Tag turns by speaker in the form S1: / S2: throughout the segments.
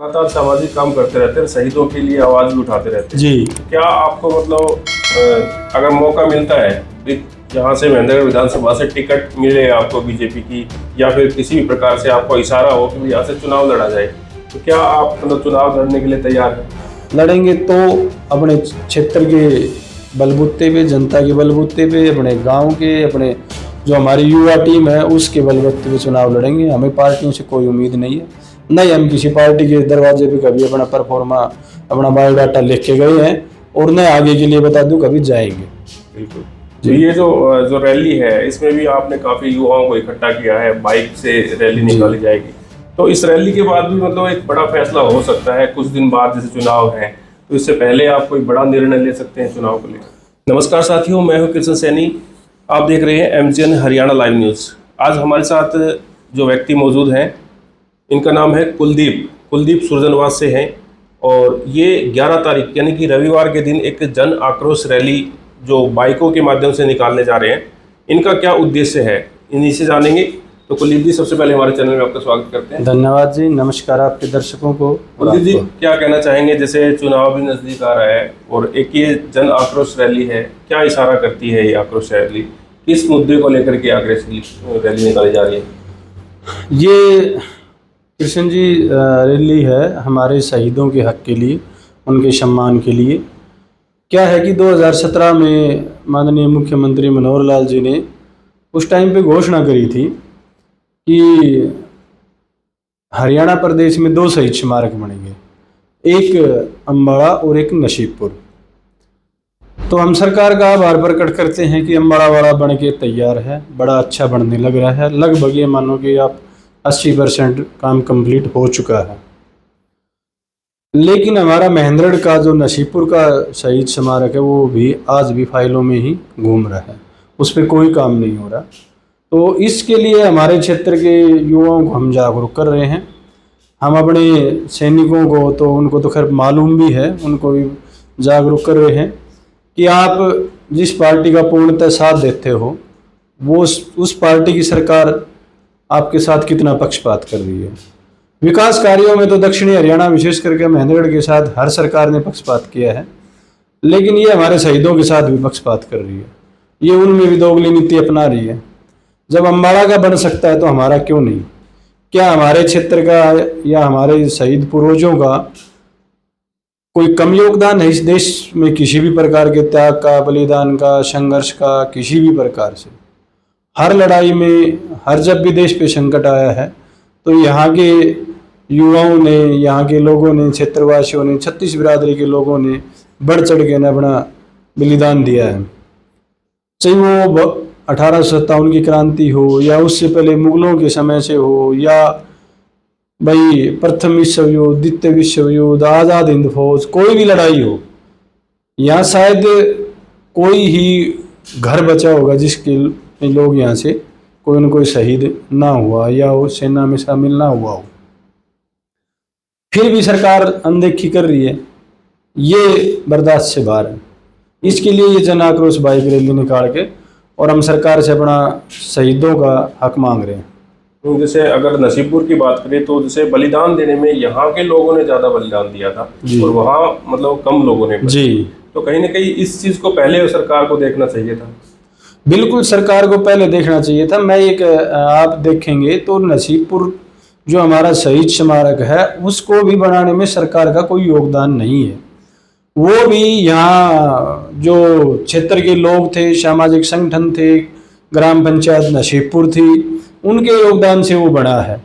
S1: लगातार सामाजिक काम करते रहते हैं, शहीदों के लिए आवाज भी उठाते रहते हैं
S2: जी।
S1: क्या आपको मतलब अगर मौका मिलता है जहाँ से महेंद्रगढ़ विधानसभा से टिकट मिले आपको बीजेपी की, या फिर किसी भी प्रकार से आपको इशारा हो कि यहाँ से चुनाव लड़ा जाए, तो क्या आप मतलब चुनाव लड़ने के लिए तैयार हैं?
S2: लड़ेंगे तो अपने क्षेत्र के बलबूते पे, जनता के बलबूते पे, अपने गांव के, अपने जो हमारी युवा टीम है उसके बलबूते पे चुनाव लड़ेंगे। हमें पार्टियों से कोई उम्मीद नहीं है, नहीं हम किसी पार्टी के दरवाजे पे कभी अपना परफॉर्मा, अपना बायोडाटा लिख के गए हैं और न आगे के लिए बता दूं कभी जाएंगे।
S1: बिल्कुल। तो ये जो रैली है इसमें भी आपने काफी युवाओं को इकट्ठा किया है, बाइक से रैली निकाली जाएगी, तो इस रैली के बाद भी मतलब एक बड़ा फैसला हो सकता है कुछ दिन बाद, जैसे चुनाव है तो इससे पहले आप कोई बड़ा निर्णय ले सकते हैं चुनाव को लेकर। नमस्कार साथियों, मैं हूं कृष्ण सैनी, आप देख रहे हैं MGN हरियाणा लाइव न्यूज़। आज हमारे साथ जो व्यक्ति मौजूद हैं इनका नाम है कुलदीप सुरजनवास से हैं, और ये 11 तारीख यानी कि रविवार के दिन एक जन आक्रोश रैली जो बाइकों के माध्यम से निकालने जा रहे हैं। इनका क्या उद्देश्य है इन्हीं से जानेंगे। तो कुलदीप जी, सबसे पहले हमारे चैनल में आपका स्वागत करते हैं।
S2: धन्यवाद जी, नमस्कार आपके दर्शकों को।
S1: कुलदीप जी, क्या कहना चाहेंगे, जैसे चुनाव भी नजदीक आ रहा है और एक ये जन आक्रोश रैली है, क्या इशारा करती है ये आक्रोश रैली, किस मुद्दे को लेकर के आक्रोश रैली निकाली जा रही है?
S2: ये कृष्ण जी रैली है हमारे शहीदों के हक के लिए, उनके सम्मान के लिए। क्या है कि 2017 में माननीय मुख्यमंत्री मनोहर लाल जी ने उस टाइम पे घोषणा करी थी कि हरियाणा प्रदेश में 2 शहीद स्मारक बनेंगे, एक अम्बाड़ा और एक नसीबपुर। तो हम सरकार का आभार प्रकट करते हैं कि अम्बाड़ा वाला बन के तैयार है, बड़ा अच्छा बनने लग रहा है। लगभग ये मानो कि आप 80% काम कंप्लीट हो चुका है। लेकिन हमारा महेंद्रगढ़ का जो नसीबपुर का शहीद स्मारक है वो भी आज भी फाइलों में ही घूम रहा है, उस पर कोई काम नहीं हो रहा। तो इसके लिए हमारे क्षेत्र के युवाओं को हम जागरूक कर रहे हैं। हम अपने सैनिकों को तो उनको तो खैर मालूम भी है, उनको भी जागरूक कर रहे हैं कि आप जिस पार्टी का पूर्णतः साथ देते हो वो उस पार्टी की सरकार आपके साथ कितना पक्षपात कर रही है। विकास कार्यों में तो दक्षिणी हरियाणा विशेष करके महेंद्रगढ़ के साथ हर सरकार ने पक्षपात किया है, लेकिन ये हमारे शहीदों के साथ भी पक्षपात कर रही है। ये उनमें भी दोगली नीति अपना रही है। जब अम्बाड़ा का बन सकता है तो हमारा क्यों नहीं? क्या हमारे क्षेत्र का या हमारे शहीद पूर्वजों का कोई कम योगदान है इस देश में? किसी भी प्रकार के त्याग का, बलिदान का, संघर्ष का, किसी भी प्रकार से हर लड़ाई में, हर जब भी देश पे संकट आया है तो यहाँ के युवाओं ने, यहाँ के लोगों ने, क्षेत्रवासियों ने, 36 बिरादरी के लोगों ने बढ़ चढ़ के न अपना बलिदान दिया है। चाहे वो 1857 की क्रांति हो, या उससे पहले मुगलों के समय से हो, या भाई प्रथम विश्व युद्ध, द्वितीय विश्व युद्ध, आज़ाद हिंद फौज, कोई भी लड़ाई हो, यहाँ शायद कोई ही घर बचा होगा जिसके लोग यहाँ से कोई न कोई शहीद ना हुआ या वो सेना में शामिल ना हुआ हो। फिर भी सरकार अनदेखी कर रही है, ये बर्दाश्त से बाहर है। इसके लिए ये जन आक्रोश बाइक रैली निकाल के और हम सरकार से अपना शहीदों का हक मांग रहे हैं।
S1: तो जैसे अगर नसीबपुर की बात करें तो जैसे बलिदान देने में यहाँ के लोगों ने ज़्यादा बलिदान दिया था और वहाँ मतलब कम लोगों ने जी। तो कहीं ना कहीं इस चीज़ को पहले सरकार को देखना चाहिए था।
S2: बिल्कुल, सरकार को पहले देखना चाहिए था। मैं एक आप देखेंगे तो नसीबपुर जो हमारा शहीद स्मारक है उसको भी बनाने में सरकार का कोई योगदान नहीं है। वो भी यहाँ जो क्षेत्र के लोग थे, सामाजिक संगठन थे, ग्राम पंचायत नसीबपुर थी, उनके योगदान से वो बना है।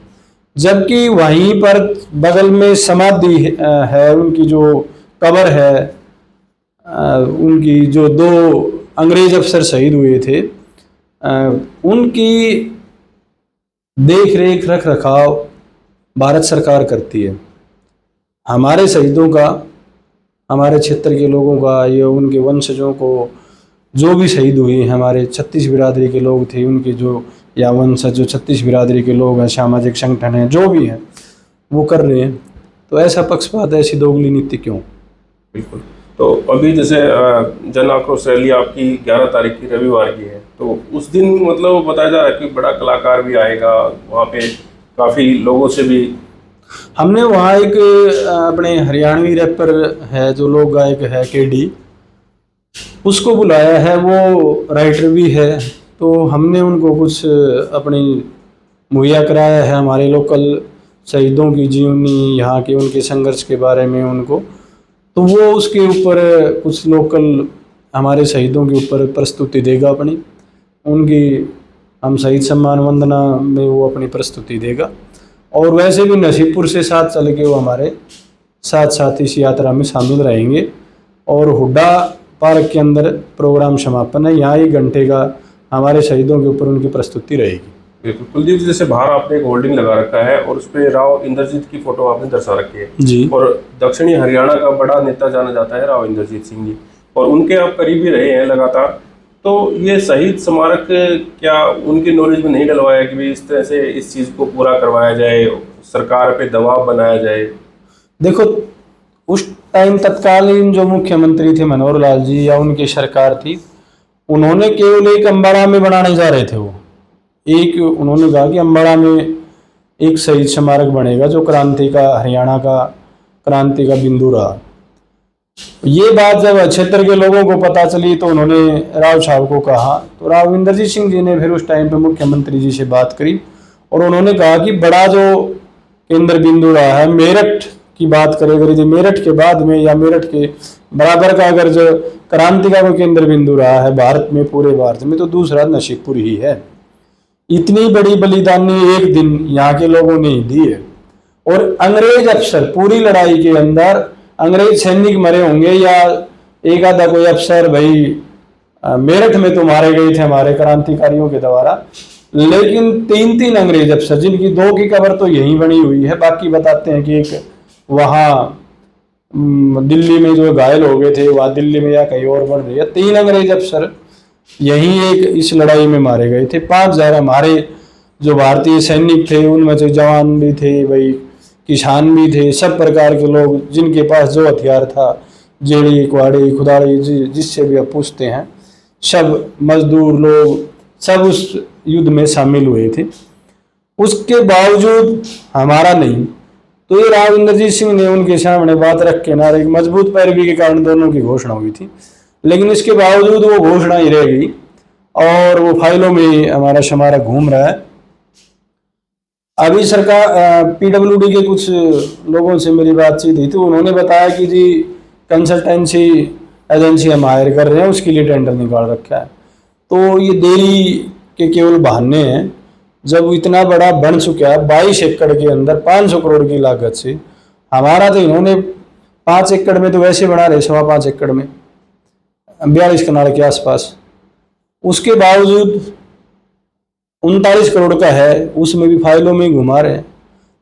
S2: जबकि वहीं पर बगल में समाधि है, उनकी जो कब्र है, उनकी जो 2 अंग्रेज अफसर शहीद हुए थे, उनकी देख रेख रख रखाव भारत सरकार करती है। हमारे शहीदों का, हमारे क्षेत्र के लोगों का, ये उनके वंशजों को जो भी शहीद हुए हैं, हमारे 36 बिरादरी के लोग थे, उनके जो या वंशज जो 36 बिरादरी के लोग हैं, सामाजिक संगठन हैं, जो भी हैं, वो कर रहे हैं। तो ऐसा पक्षपात, ऐसी दोगली नीति क्यों?
S1: बिल्कुल। तो अभी जैसे जन आक्रोश रैली आपकी 11 तारीख की रविवार की है, तो उस दिन मतलब बताया जा रहा है कि बड़ा कलाकार भी आएगा, वहाँ पे काफ़ी लोगों से भी
S2: हमने वहाँ एक अपने हरियाणवी रैपर है जो लोक गायक है केडी, उसको बुलाया है, वो राइटर भी है। तो हमने उनको कुछ अपनी मुहैया कराया है हमारे लोकल शहीदों की जीवनी, यहाँ के उनके संघर्ष के बारे में उनको। तो वो उसके ऊपर कुछ लोकल हमारे शहीदों के ऊपर प्रस्तुति देगा अपनी, उनकी हम शहीद सम्मान वंदना में वो अपनी प्रस्तुति देगा। और वैसे भी नसीबपुर से साथ चल के वो हमारे साथ साथ इस यात्रा में शामिल रहेंगे। और हुड्डा पार्क के अंदर प्रोग्राम समापन है, यहाँ 1 घंटे का हमारे शहीदों के ऊपर उनकी प्रस्तुति रहेगी।
S1: बिल्कुल। कुलदीप जी, जैसे बाहर आपने एक होल्डिंग लगा रखा है और उस पर राव इंद्रजीत की फोटो आपने दर्शा रखी है
S2: जी।
S1: और दक्षिणी हरियाणा का बड़ा नेता जाना जाता है राव इंद्रजीत सिंह जी, और उनके आप करीबी रहे हैं लगातार। तो ये शहीद स्मारक क्या उनकी नॉलेज में नहीं डलवाया कि भाई इस तरह से इस चीज़ को पूरा करवाया जाए, सरकार पे दबाव बनाया जाए?
S2: देखो, उस टाइम तत्कालीन जो मुख्यमंत्री थे मनोहर लाल जी या उनकी सरकार थी, उन्होंने केवल एक अम्बाड़ा में बनाने जा रहे थे। वो एक उन्होंने कहा कि अम्बाड़ा में एक शहीद स्मारक बनेगा जो क्रांति का, हरियाणा का क्रांति का बिंदु रहा। ये बात जब क्षेत्र के लोगों को पता चली तो उन्होंने राव साहब को कहा, तो राव इंद्रजीत सिंह जी ने फिर उस टाइम पे मुख्यमंत्री जी से बात करी और उन्होंने कहा कि बड़ा जो केंद्र बिंदु रहा है, मेरठ की बात करें अगर, यदि मेरठ के बाद में या मेरठ के बराबर का अगर जो क्रांति का कोई केंद्र बिंदु रहा है भारत में, पूरे भारत में, तो दूसरा नसीबपुर ही है। इतनी बड़ी बलिदानी एक दिन यहाँ के लोगों ने दी है। और अंग्रेज अफसर पूरी लड़ाई के अंदर अंग्रेज सैनिक मरे होंगे या एक आधा कोई अफसर भाई मेरठ में तो मारे गए थे हमारे क्रांतिकारियों के द्वारा, लेकिन 3 अंग्रेज अफसर जिनकी 2 की कब्र तो यहीं बनी हुई है, बाकी बताते हैं कि एक वहाँ दिल्ली में जो घायल हो गए थे वहाँ दिल्ली में या कहीं और बन रही है। 3 अंग्रेज अफसर यहीं एक इस लड़ाई में मारे गए थे। 5000 हमारे जो भारतीय सैनिक थे उनमें से जवान भी थे भाई, किसान भी थे, सब प्रकार के लोग जिनके पास जो हथियार था, जेड़ी कुहाड़ी खुदाड़ी जिससे भी आप पूछते हैं, सब मजदूर लोग सब उस युद्ध में शामिल हुए थे। उसके बावजूद हमारा नहीं, तो ये राव इंद्रजीत सिंह ने उनके सामने बात रख के ना, एक मजबूत पैरवी के कारण दोनों की घोषणा हुई थी, लेकिन इसके बावजूद वो घोषणा ही रह गई और वो फाइलों में हमारा स्मारक घूम रहा है। अभी सरकार पीडब्ल्यूडी के कुछ लोगों से मेरी बातचीत हुई तो उन्होंने बताया कि जी कंसल्टेंसी एजेंसी हम हायर कर रहे हैं, उसके लिए टेंडर निकाल रखा है। तो ये देरी के केवल बहाने हैं। जब इतना बड़ा बन चुका है 22 एकड़ के अंदर 500 करोड़ की लागत से, हमारा तो इन्होंने 5 एकड़ में तो वैसे बना रहे, 5.25 एकड़ में 42 कनाल के आसपास, उसके बावजूद 39 करोड़ का है, उसमें भी फाइलों में घुमा रहे हैं।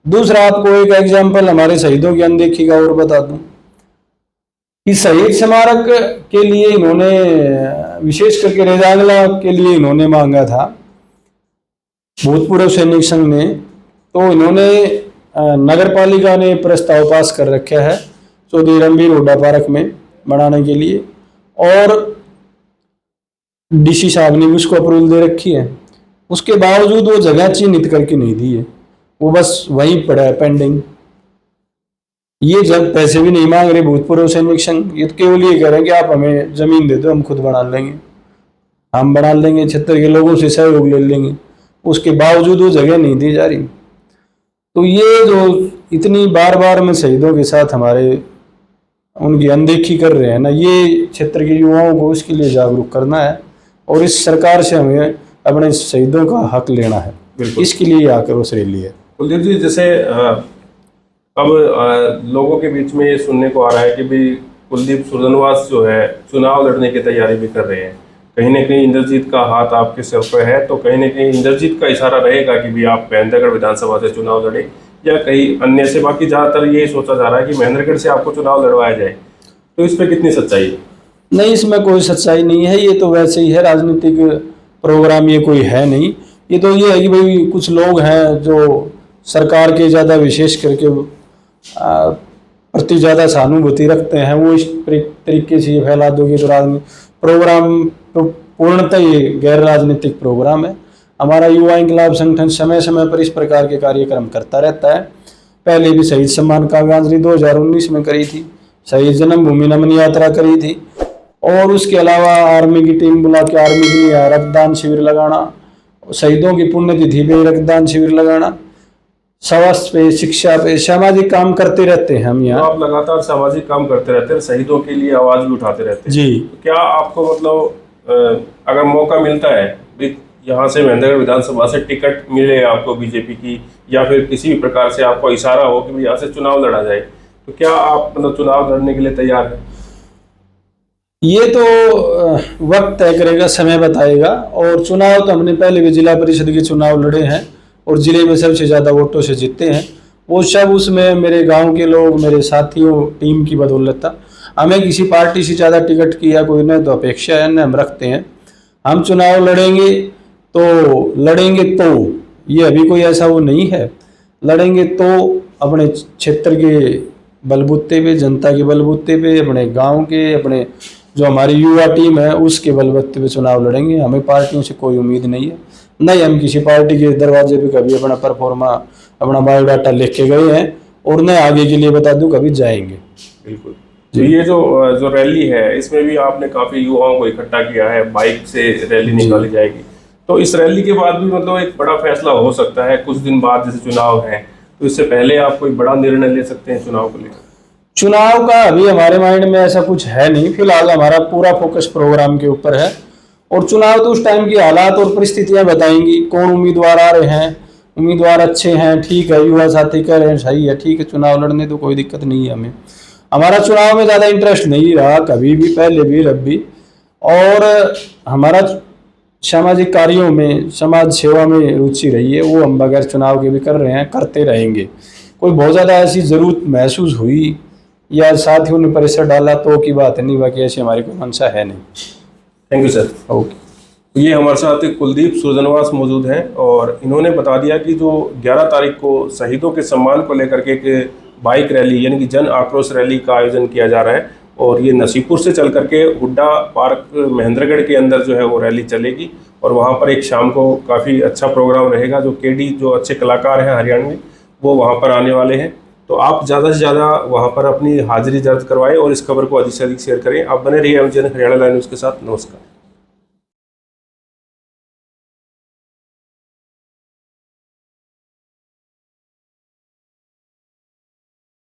S2: दूसरा आपको एक एग्जाम्पल हमारे शहीदों की अनदेखी का और बता दूं कि शहीद स्मारक के लिए इन्होंने विशेष करके रेजांगला के लिए इन्होंने मांगा था भूतपूर्व सैनिक संघ ने, तो इन्होंने नगर पालिका ने प्रस्ताव पास कर रखा है चौधरी रणबीर हुड्डा पार्क में बनाने के लिए और डीसी साहब ने भी उसको अप्रूवल दे रखी है। उसके बावजूद वो जगह चिन्हित करके नहीं दी है, वो बस वहीं पड़ा है पेंडिंग। ये जब पैसे भी नहीं मांग रहे भूतपूर्व सैनिक संघ, ये तो केवल ये कह रहे हैं कि आप हमें जमीन दे दो, हम खुद बना लेंगे, हम बना लेंगे, क्षेत्र के लोगों से सहयोग ले लेंगे। उसके बावजूद वो जगह नहीं दी जा रही। तो ये जो इतनी बार बार में शहीदों के साथ हमारे उनकी अनदेखी कर रहे हैं ना, ये क्षेत्र के युवाओं को उसके लिए जागरूक करना है और इस सरकार से हमें अपने शहीदों का हक लेना है। इसके लिए आक्रोश रैली है।
S1: कुलदीप जी, जैसे अब लोगों के बीच में ये सुनने को आ रहा है कि भाई कुलदीप सुरजनवास जो है चुनाव लड़ने की तैयारी भी कर रहे हैं, कहीं ना कहीं इंद्रजीत का हाथ आपके सिर पर है, तो कहीं ना कहीं इंद्रजीत का इशारा रहेगा कि भाई आप महेंद्रगढ़ विधानसभा से चुनाव लड़े या कहीं अन्य से। बाकी ज़्यादातर ये सोचा जा रहा है कि महेंद्रगढ़ से आपको चुनाव लड़वाया जाए, तो इस पर कितनी सच्चाई है?
S2: नहीं, इसमें कोई सच्चाई नहीं है, ये तो वैसे ही है, राजनीतिक प्रोग्राम ये कोई है नहीं। ये तो ये है कि भाई कुछ लोग हैं जो सरकार के ज़्यादा विशेष करके प्रति ज़्यादा सहानुभूति रखते हैं, वो इस तरीके से ये फैला दोगे तो राजनीति प्रोग्राम तो पूर्णतः ये गैर राजनीतिक प्रोग्राम है। हमारा युवा इंकलाब संगठन समय समय पर इस प्रकार के कार्यक्रम करता रहता है पहले भी शहीद सम्मान काव्यांजलि 2019 में करी थी, शहीद जन्मभूमि नमन यात्रा करी थी, और उसके अलावा आर्मी की टीम बुला के आर्मी के लिए रक्तदान शिविर लगाना, शहीदों की पुण्यतिथि पे रक्तदान शिविर लगाना, स्वास्थ्य पे, शिक्षा पे, सामाजिक काम करते रहते हैं हम यहाँ।
S1: तो आप लगातार सामाजिक काम करते रहते हैं, शहीदों के लिए आवाज भी उठाते रहते हैं
S2: जी।
S1: तो क्या आपको मतलब अगर मौका मिलता है भी यहाँ से महेंद्रगढ़ विधानसभा से टिकट मिले आपको बीजेपी की, या फिर किसी भी प्रकार से आपको इशारा हो कि यहाँ से चुनाव लड़ा जाए, तो क्या आप मतलब चुनाव लड़ने के लिए तैयार हैं?
S2: ये तो वक्त तय करेगा, समय बताएगा। और चुनाव तो हमने पहले भी जिला परिषद के चुनाव लड़े हैं और जिले में सबसे ज़्यादा वोटों से जीते हैं। वो सब उसमें मेरे गांव के लोग, मेरे साथियों, टीम की बदौलत था। हमें किसी पार्टी से ज़्यादा टिकट की या कोई न तो अपेक्षा है न हम रखते हैं। हम चुनाव लड़ेंगे तो लड़ेंगे, तो ये अभी कोई ऐसा वो नहीं है, लड़ेंगे तो अपने क्षेत्र के बलबूते पे, जनता के बलबूते पे, अपने गांव के, अपने जो हमारी युवा टीम है उसके बलबूते पे चुनाव लड़ेंगे। हमें पार्टियों से कोई उम्मीद नहीं है, नहीं हम किसी पार्टी के दरवाजे पे कभी अपना परफॉर्मा, अपना बायोडाटा लिख के गए हैं, और न आगे के लिए बता दूं कभी जाएंगे।
S1: बिल्कुल। तो ये जो रैली है इसमें भी आपने काफी युवाओं को इकट्ठा किया है, बाइक से रैली निकाली जाएगी, तो इस रैली के बाद भी मतलब एक बड़ा फैसला हो सकता है कुछ दिन बाद, जैसे चुनाव है, तो इससे पहले आप कोई बड़ा निर्णय ले सकते हैं चुनाव को लेकर?
S2: चुनाव का अभी हमारे माइंड में ऐसा कुछ है नहीं, फिलहाल हमारा पूरा फोकस प्रोग्राम के ऊपर है। और चुनाव तो उस टाइम की हालात और परिस्थितियां बताएंगी, कौन उम्मीदवार आ रहे हैं, उम्मीदवार अच्छे हैं, ठीक है, युवा साथी कह रहे हैं सही है, ठीक है, चुनाव लड़ने तो कोई दिक्कत नहीं है हमें। हमारा चुनाव में ज़्यादा इंटरेस्ट नहीं रहा कभी भी, पहले भी अब भी। और हमारा सामाजिक कार्यों में, समाज सेवा में रुचि रही है, वो हम बगैर चुनाव के भी कर रहे हैं, करते रहेंगे। कोई बहुत ज़्यादा ऐसी ज़रूरत महसूस हुई या साथियों ने प्रेशर डाला तो की बात नहीं, बाकी ऐसी हमारी कोई मंशा है नहीं।
S1: Thank you sir.
S2: ओके।
S1: ये हमारे साथ कुलदीप सुरजनवास मौजूद हैं और इन्होंने बता दिया कि जो 11 तारीख को शहीदों के सम्मान को लेकर के एक बाइक रैली यानी कि जन आक्रोश रैली का आयोजन किया जा रहा है, और ये नसीपुर से चल करके हुड्डा पार्क महेंद्रगढ़ के अंदर जो है वो रैली चलेगी, और वहाँ पर एक शाम को काफ़ी अच्छा प्रोग्राम रहेगा। जो केडी जो अच्छे कलाकार हैं हरियाणा में, वो वहाँ पर आने वाले हैं। तो आप ज़्यादा से ज़्यादा वहाँ पर अपनी हाजिरी दर्ज करवाएं और इस खबर को अधिक से अधिक शेयर करें। आप बने रहिए एमजीएन हरियाणा लाइव न्यूज़ के साथ। नमस्कार।